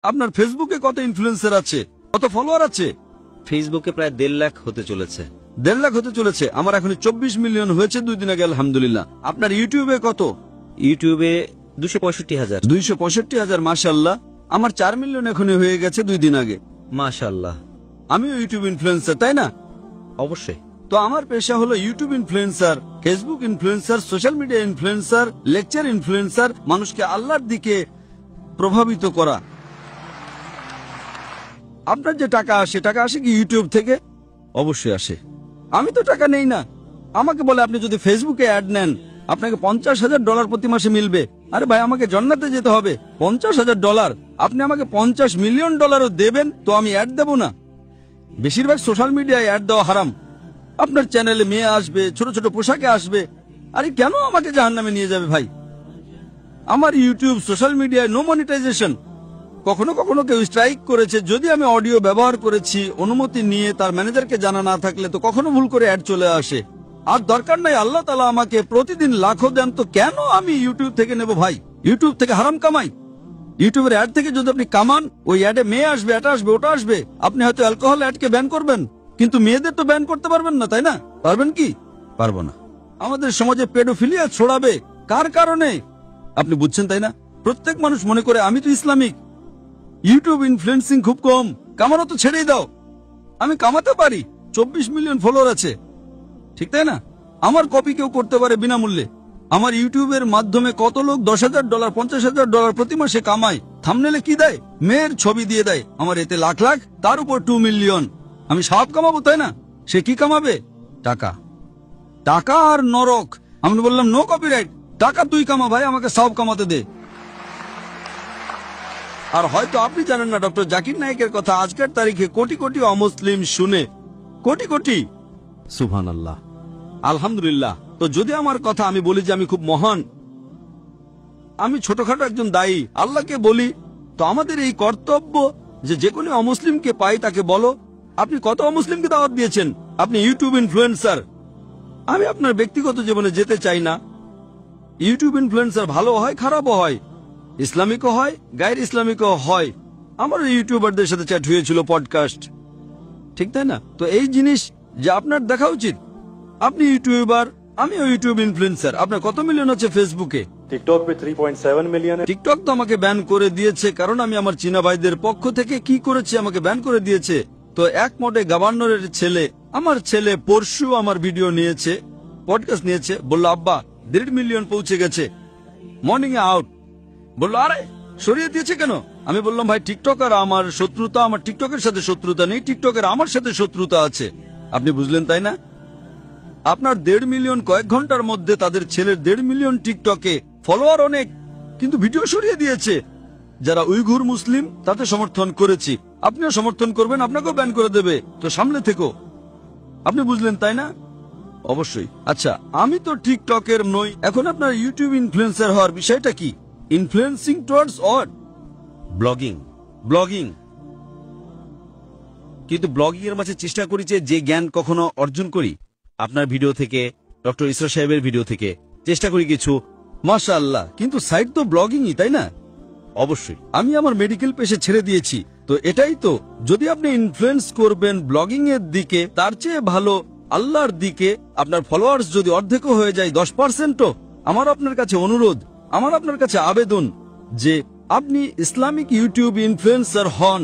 আপনার ফেসবুকে কত ইনফ্লুয়েন্সার আছে, কত ফলোয়ার আছে? ফেসবুকে প্রায় 1.5 লাখ হতে চলেছে। 1.5 লাখ হতে চলেছে। আমার এখন 24 মিলিয়ন হয়েছে 2 দিন আগে, আলহামদুলিল্লাহ। আপনার ইউটিউবে কত? ইউটিউবে 265,000। 265,000, মাশাআল্লাহ। আমার 4 মিলিয়ন এখনই হয়ে গেছে 2 দিন আগে। মাশাআল্লাহ। আমিও ইউটিউব ইনফ্লুয়েন্সার, তাই না? অবশ্যই। তো আমার পেশা হলো YouTube influencer, Facebook influencer, social media influencer, lecture influencer, মানুষকে আল্লাহর দিকে প্রভাবিত করা। আপনার যে টাকা আসে কি ইউটিউব থেকে? অবশ্যই আসে। আমি তো টাকা নেই না। আমাকে বলে আপনি যদি ফেসবুকে অ্যাড নেন আপনাকে $50,000 প্রতি মাসে মিলবে। আরে ভাই, আমাকে জান্নাতে যেতে হবে। $50,000, আপনি আমাকে $50 মিলিয়ন দেবেন তো আমি অ্যাড দেব না? বেশিরভাগ সোশ্যাল মিডিয়ায় অ্যাড দেওয়া হারাম। আপনার চ্যানেলে মেয়ে আসবে, ছোট ছোট পোশাকে আসবে। আরে কেন আমাকে জাহান্নামে নিয়ে যাবে ভাই? আমার ইউটিউব সোশ্যাল মিডিয়ায় নো মনিটাইজেশন। কখনো কখনো কেউ স্ট্রাইক করেছে, যদি আমি অডিও ব্যবহার করেছি অনুমতি নিয়ে তার ম্যানেজারকে জানা না থাকলে, তো কখনো ভুল করে অ্যাড চলে আসে। আর দরকার নাই, আল্লাহ তাআলা আমাকে প্রতিদিন লাখো দেন, তো কেন আমি ইউটিউব থেকে নেব ভাই? ইউটিউব থেকে হারাম কামাই। ইউটিউবের অ্যাড থেকে যদি আপনি কামান, ওই অ্যাডে মেয়ে আসবে, এটা আসবে, ওটা আসবে। আপনি হয়তো অ্যালকোহল অ্যাডকে ব্যান করবেন, কিন্তু মেয়েদের তো ব্যান করতে পারবেন না, তাই না? পারবেন কি? পারবো না। আমাদের সমাজে পেডোফিলিয়া ছড়াবে কার কারণে? আপনি বুঝছেন, তাই না? প্রত্যেক মানুষ মনে করে আমি তো ইসলামিক। ইউটিউব ইনফ্লুয়েন্সিং খুব কম, কামানো তো ছেড়েই দাও। আমি কামাতে পারি, 24 মিলিয়ন ফলোয়ার আছে, ঠিক তাই না? আমার কপি কেউ করতে পারে বিনামূল্যে। আমার ইউটিউবের মাধ্যমে কত লোক $10,000, $50,000 প্রতি মাসে কামায়। থাম্বনেলে কি দেয়? মেয়ের ছবি দিয়ে দেয়। আমার এতে লাখ লাখ, তার উপর 2 মিলিয়ন। আমি সব কামাবো, তাই না? সে কি কামাবে? টাকা। টাকা আর নরক। আমি বললাম নো কপিরাইট, টাকা তুই কামা ভাই, আমাকে সব কামাতে দে। আর হয়তো আপনি জানেন না ডক্টর জাকির নায়েকের কথা আজকের তারিখে কোটি কোটি অমুসলিম শুনে, কোটি কোটি। সুবহানাল্লাহ, আলহামদুলিল্লাহ। তো যদি আমার কথা আমি বলি যে আমি খুব মহান, আমি ছোটখাটো একজন দায়ী, আল্লাহকে বলি, তো আমাদের এই কর্তব্য যে কোনো অমুসলিমকে পাই তাকে বলো। আপনি কত অমুসলিমকে দাওয়াত দিয়েছেন? আপনি ইউটিউব ইনফ্লুয়েন্সার। আমি আপনার ব্যক্তিগত জীবনে যেতে চাই না। ইউটিউব ইনফ্লুয়েন্সার ভালো হয়, খারাপও হয়, ইসলামিকও হয়, গায়ের ইসলামিকও হয়। আমার ইউটিউবারদের সাথে চ্যাট হয়েছিল, পডকাস্ট, ঠিক তাই না? তো এই জিনিস যে আপনার দেখা উচিত। আপনি ইউটিউবার, আমিও ইউটিউব ইনফ্লুয়েন্সার। আপনার কত মিলিয়ন আছে ফেসবুকে? টিকটক पे 3.7 মিলিয়ন। টিকটক তো আমাকে ব্যান করে দিয়েছে, কারণ আমি আমার চীনা ভাইদের পক্ষ থেকে কি করেছি, আমাকে ব্যান করে দিয়েছে। তো এক মডে গভর্নরের ছেলে, আমার ছেলে পরশু আমার ভিডিও নিয়েছে, পডকাস্ট নিয়েছে, বললো আব্বা 1.5 মিলিয়ন পৌঁছে গেছে, মর্নিং এ আউট। বললো আরে সরিয়ে দিয়েছে কেন? আমি বললাম ভাই টিকটক আর আমার শত্রুতা, আমার টিকটকের সাথে শত্রুতা নেই, টিকটকের আমার সাথে শত্রুতা আছে। আপনি বুঝলেন, তাই না? আপনার 1.5 মিলিয়ন কয়েক ঘন্টার মধ্যে, তাদের ছেলের 1.5 মিলিয়ন টিকটকে ফলোয়ার অনেক, কিন্তু ভিডিও সরিয়ে দিয়েছে। যারা উইঘুর মুসলিম তাতে সমর্থন করেছি, আপনিও সমর্থন করবেন, আপনাকেও ব্যান করে দেবে। তো সামনে থেকো। আপনি বুঝলেন, তাই না? অবশ্যই। আচ্ছা, আমি তো টিকটকের নই। এখন আপনার ইউটিউব ইনফ্লুয়েন্সার হওয়ার বিষয়টা কি? Influencing towards what? Blogging. Blogging, কিন্তু ব্লগিং এর মাঝে চেষ্টা করি যে জ্ঞান কখনো অর্জন করি আপনার ভিডিও থেকে, ডক্টর ইসরা সাহেবের ভিডিও থেকে চেষ্টা করি কিছু। মাশাআল্লাহ, কিন্তু সাইড তো ব্লগিংই, তাই না? অবশ্যই। আমি আমার মেডিকেল পেশে ছেড়ে দিয়েছি, তো এটাই তো। যদি আপনি ইনফ্লুয়েন্স করবেন ব্লগিং এর দিকে, তার চেয়ে ভালো আল্লাহর দিকে। আপনার ফলোয়ার্স যদি অর্ধেকও হয়ে যায়, 10%ও, আমার আপনার কাছে অনুরোধ, আমার আপনার কাছে আবেদন যে আপনি ইসলামিক ইউটিউব ইনফ্লুয়েন্সার হন।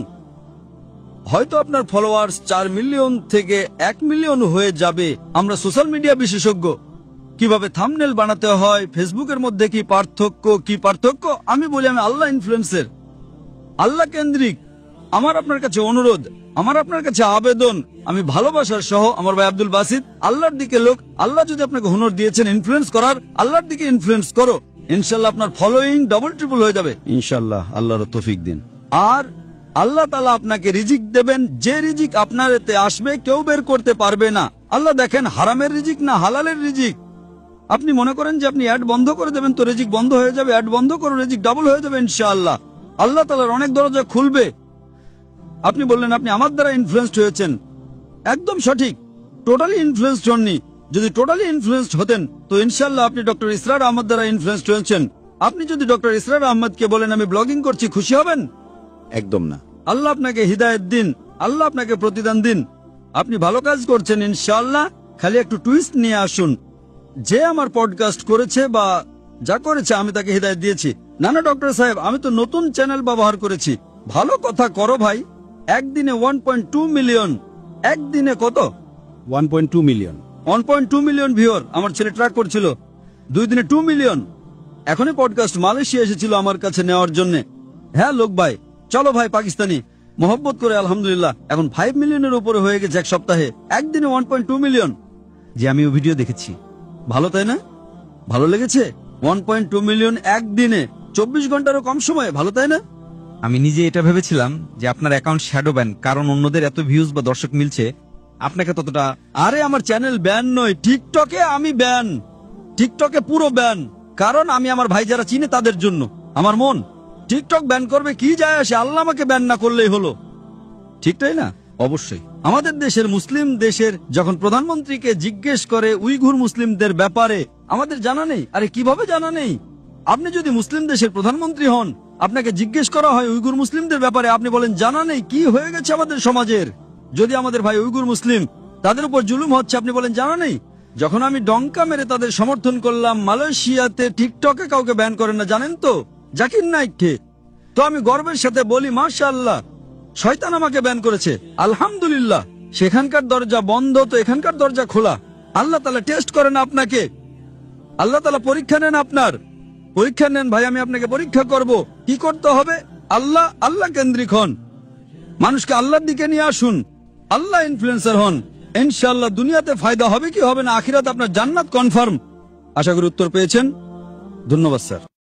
হয়তো আপনার ফলোয়ার্স 4 মিলিয়ন থেকে 1 মিলিয়ন হয়ে যাবে। আমরা সোশ্যাল মিডিয়া বিশেষজ্ঞ, কিভাবে থাম্বনেল বানাতে হয়, ফেসবুকের মধ্যে কি পার্থক্য, আমি বলি আমি আল্লাহ ইনফ্লুয়েন্সার, আল্লাহ কেন্দ্রিক। আমার আপনার কাছে অনুরোধ, আমার আপনার কাছে আবেদন, আমি ভালোবাসার সহ, আমার ভাই আব্দুল বাসিত, আল্লাহর দিকে লোক। আল্লাহ যদি আপনাকে হুনর দিয়েছেন ইনফ্লুয়েন্স করার, আল্লাহর দিকে ইনফ্লুয়েন্স করো। ইনশাল্লাহ আপনার ফলোইং ডবল ট্রিপল হয়ে যাবে ইনশাল্লাহ, আল্লাহর তৌফিক দিন। আর আল্লাহ তাআলা আপনাকে রিজিক দেবেন, যে রিজিক আপনার এতে আসবে কেউ বের করতে পারবে না। আল্লাহ দেখেন হারামের রিজিক না হালালের রিজিক। আপনি মনে করেন যে আপনি অ্যাড বন্ধ করে দেবেন তো রিজিক বন্ধ হয়ে যাবে, অ্যাড বন্ধ করো, রিজিক ডাবল হয়ে যাবে ইনশাআল্লাহ। আল্লাহ তাআলার অনেক দরজা খুলবে। আপনি বললেন আপনি আমার দ্বারা ইনফ্লুয়েন্সড হয়েছেন, একদম সঠিক। টোটালি ইনফ্লুয়েন্সড হননি। যদি টোটালি ইনফ্লুয়েন্সড হতেন তো ইনশাআল্লাহ আপনি ডক্টর ইসরার আহমদ দ্বারা ইনফ্লুয়েন্সড হয়েছেন। আপনি যদি ডক্টর ইসরার আহমদকে বলেন আমি ব্লগিং করছি, খুশি হবেন? একদম না। আল্লাহ আপনাকে হিদায়েত দিন, আল্লাহ আপনাকে প্রতিদান দিন। আপনি ভালো কাজ করছেন ইনশাআল্লাহ। খালি একটু টুইস্ট নিয়ে আসুন। যে আমার পডকাস্ট করেছে বা যা করেছে আমি তাকে হিদায়েত দিয়েছি। না না ডক্টর সাহেব, আমি তো নতুন চ্যানেল ব্যবহার করেছি। ভালো কথা করো ভাই। একদিনে 1.2 মিলিয়ন। একদিনে কত? 1.2 মিলিয়ন। 1.2 মিলিয়ন ভিউয়ার আমার ছেলে ট্র্যাক করছিল। 2 দিনে 2 মিলিয়ন। এখনই পডকাস্ট মালয়েশিয়া এসেছিল আমার কাছে নেওয়ার জন্য। হ্যাঁ লোক ভাই, চলো ভাই পাকিস্তানি মোহব্বত করে আলহামদুলিল্লাহ এখন 5 মিলিয়নের উপরে হয়ে গেছে এক সপ্তাহে। একদিনে 1.2 মিলিয়ন। যে আমিও ভিডিও দেখেছি। ভালো তাই না? ভালো লেগেছে? 1.2 মিলিয়ন একদিনে 24 ঘন্টারও কম সময়ে। ভালো তাই না? আমি নিজে এটা ভেবেছিলাম যে আপনার অ্যাকাউন্ট শ্যাডো ব্যান, কারণ অন্যদের এত ভিউজ বা দর্শক মিলছে, আপনাকে ততটা। আরে আমার চ্যানেল ব্যান নয়, টিকটকে আমি ব্যান। টিকটকে পুরো ব্যান। কারণ আমি আমার ভাই যারা চিনে তাদের জন্য। আমার মন টিকটক ব্যান করবে, কি যায় আসে? আল্লাহ আমাকে ব্যান না করলেই হলো। ঠিক তাই না? অবশ্যই। আমাদের দেশের মুসলিম দেশের যখন প্রধানমন্ত্রীকে জিজ্ঞেস করে উইঘুর মুসলিমদের ব্যাপারে, আমাদের জানা নেই। আরে কিভাবে জানা নেই? আপনি যদি মুসলিম দেশের প্রধানমন্ত্রী হন, আপনাকে জিজ্ঞেস করা হয় উইঘুর মুসলিমদের ব্যাপারে, আপনি বলেন জানা নেই। কি হয়ে গেছে আমাদের সমাজের? যদি আমাদের ভাই উইঘুর মুসলিম, তাদের উপর জুলুম হচ্ছে, আপনি বলেন জানা নেই। যখন আমি ডঙ্কা মেরে তাদের সমর্থন করলাম, মালয়েশিয়াতে টিকটকে কাউকে ব্যান করেন না, জানেন তো? জাকির নাইককে। তো আমি গর্বের সাথে বলি মাশাআল্লাহ, শয়তান আমাকে ব্যান করেছে, আলহামদুলিল্লাহ। সেখানকার দরজা বন্ধ, তো এখানকার দরজা খোলা। আল্লাহ তাআলা টেস্ট করেন আপনাকে, আল্লাহ তাআলা পরীক্ষা নেন আপনার। পরীক্ষা নেন ভাই, আমি আপনাকে পরীক্ষা করব। কি করতে হবে? আল্লাহ আল্লাহ কেন্দ্রিক হন, মানুষকে আল্লাহর দিকে নিয়ে আসুন, আল্লাহ ইনফ্লুয়েন্সার হন। ইনশাআল্লাহ দুনিয়াতে ফায়দা হবে কি হবে না, আখিরাতে আপনার জান্নাত কনফার্ম। আশা করি উত্তর পেয়েছেন। ধন্যবাদ স্যার।